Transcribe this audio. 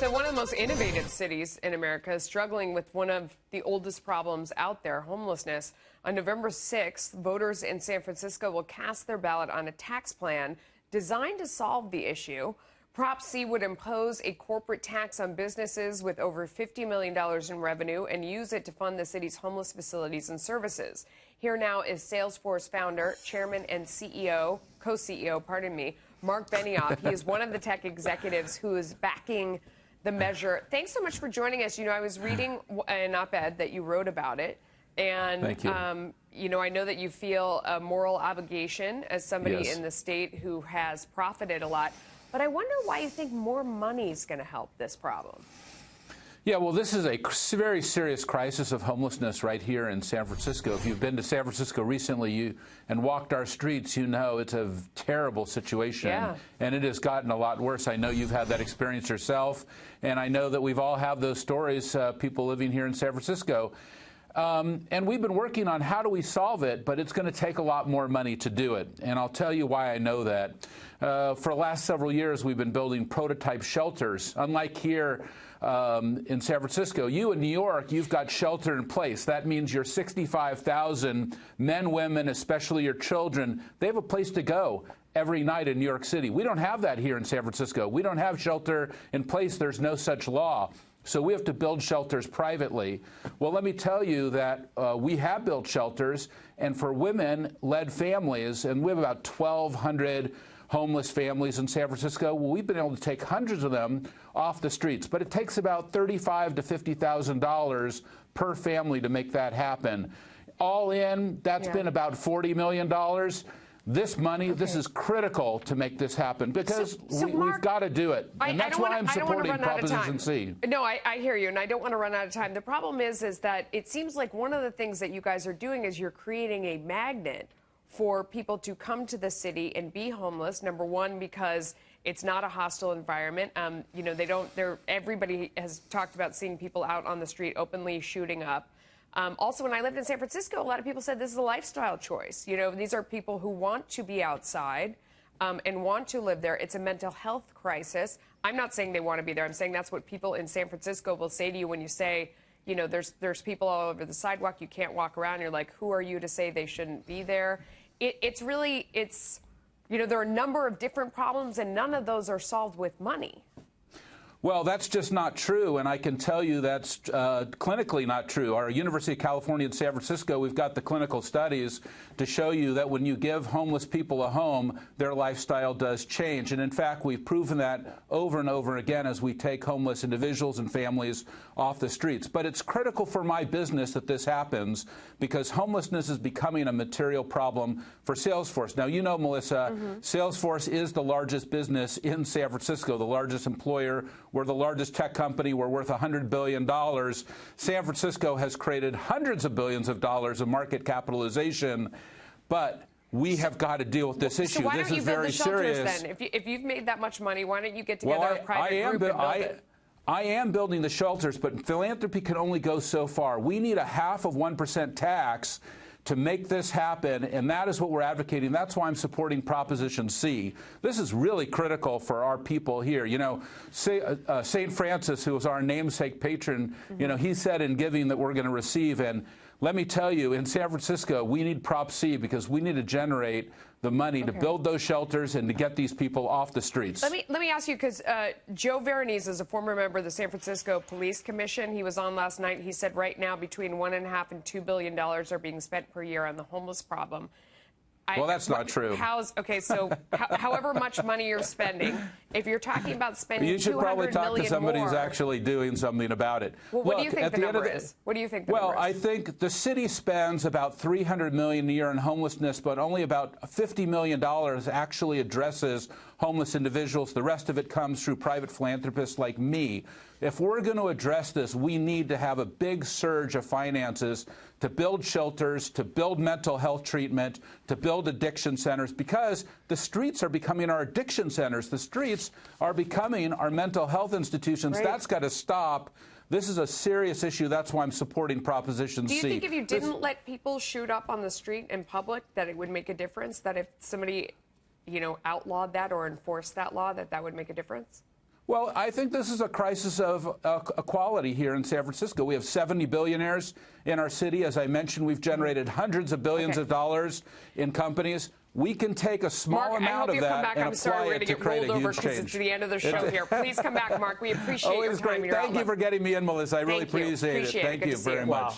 So one of the most innovative cities in America is struggling with one of the oldest problems out there, homelessness. On November 6th, voters in San Francisco will cast their ballot on a tax plan designed to solve the issue. Prop C would impose a corporate tax on businesses with over $50 million in revenue and use it to fund the city's homeless facilities and services. Here now is Salesforce founder, chairman, and co-CEO, Marc Benioff. He is one of the tech executives who is backing the measure. Thanks so much for joining us. You know, I was reading an op-ed that you wrote about it. And, Thank you. You know, I know that you feel a moral obligation as somebody Yes. in the state who has profited a lot. But I wonder why you think more money is going to help this problem. Yeah, well, this is a very serious crisis of homelessness right here in San Francisco. If you've been to San Francisco recently and walked our streets, you know it's a terrible situation. Yeah. And it has gotten a lot worse. I know you've had that experience yourself, and I know that we've all had those stories, people living here in San Francisco. And we've been working on how do we solve it, but it's going to take a lot more money to do it. And I'll tell you why I know that. For the last several years, we've been building prototype shelters. Unlike here in San Francisco, you in New York, you've got shelter in place. That means your 65,000 men, women, especially your children, they have a place to go every night in New York City. We don't have that here in San Francisco. We don't have shelter in place. There's no such law. So we have to build shelters privately. Well, let me tell you that we have built shelters, and for women-led families, and we have about 1,200 homeless families in San Francisco. Well, we've been able to take hundreds of them off the streets, but it takes about $35,000 to $50,000 per family to make that happen. All in, that's been about $40 million. This money, this is critical to make this happen because Marc, we've got to do it. And that's why I'm supporting Proposition C. No, I hear you, and I don't want to run out of time. The problem is that it seems like one of the things that you guys are doing is you're creating a magnet for people to come to the city and be homeless. Number one, because it's not a hostile environment. You know, everybody has talked about seeing people out on the street openly shooting up. Also, when I lived in San Francisco, a lot of people said this is a lifestyle choice. You know, these are people who want to be outside and want to live there. It's a mental health crisis. I'm not saying they want to be there. I'm saying that's what people in San Francisco will say to you when you say, you know, there's people all over the sidewalk. You can't walk around. You're like, who are you to say they shouldn't be there? It's you know, there are a number of different problems, and none of those are solved with money. Well, that's just not true, and I can tell you that's clinically not true. Our University of California in San Francisco, we've got the clinical studies to show you that when you give homeless people a home, their lifestyle does change. And in fact, we've proven that over and over again as we take homeless individuals and families off the streets. But it's critical for my business that this happens because homelessness is becoming a material problem for Salesforce. Now, you know, Melissa, Salesforce is the largest business in San Francisco, the largest employer. We're the largest tech company. We're worth $100 billion. San Francisco has created hundreds of billions of dollars of market capitalization, but we have got to deal with this issue. So why this don't you is build very the shelters serious. then? If you've made that much money, why don't you get together a private group and build it? I am building the shelters, but philanthropy can only go so far. We need a 0.5% tax to make this happen, and that is what we're advocating. That's why I'm supporting Proposition C. This is really critical for our people here. You know, St. Francis, who was our namesake patron, you know, he said in giving that we're going to receive. And let me tell you, in San Francisco, we need Prop C because we need to generate the money to build those shelters and to get these people off the streets. Let me ask you, because Joe Veronese is a former member of the San Francisco Police Commission. He was on last night. He said right now between $1.5 and $2 billion are being spent per year on the homeless problem. Well, that's not true. Okay, so however much money you're spending, if you're talking about spending you should probably talk to somebody who's actually doing something about it. Well, what do you think the number is? What do you think the number is? Well, I think the city spends about $300 million a year on homelessness, but only about $50 million actually addresses homeless individuals. The rest of it comes through private philanthropists like me. If we're going to address this, we need to have a big surge of finances to build shelters, to build mental health treatment, to build addiction centers, because the streets are becoming our addiction centers. The streets are becoming our mental health institutions. Right. That's got to stop. This is a serious issue. That's why I'm supporting Proposition C. Do you think if you didn't let people shoot up on the street in public, that it would make a difference? That if somebody, you know, outlawed that or enforced that law, that would make a difference? Well, I think this is a crisis of equality here in San Francisco. We have 70 billionaires in our city. As I mentioned, we've generated hundreds of billions of dollars in companies. We can take a small amount of that and apply it to create a huge change. It's the end of the show here. Please come back, Mark. We appreciate your time. Thank you for getting me in, Melissa. I really appreciate it. Thank you very much.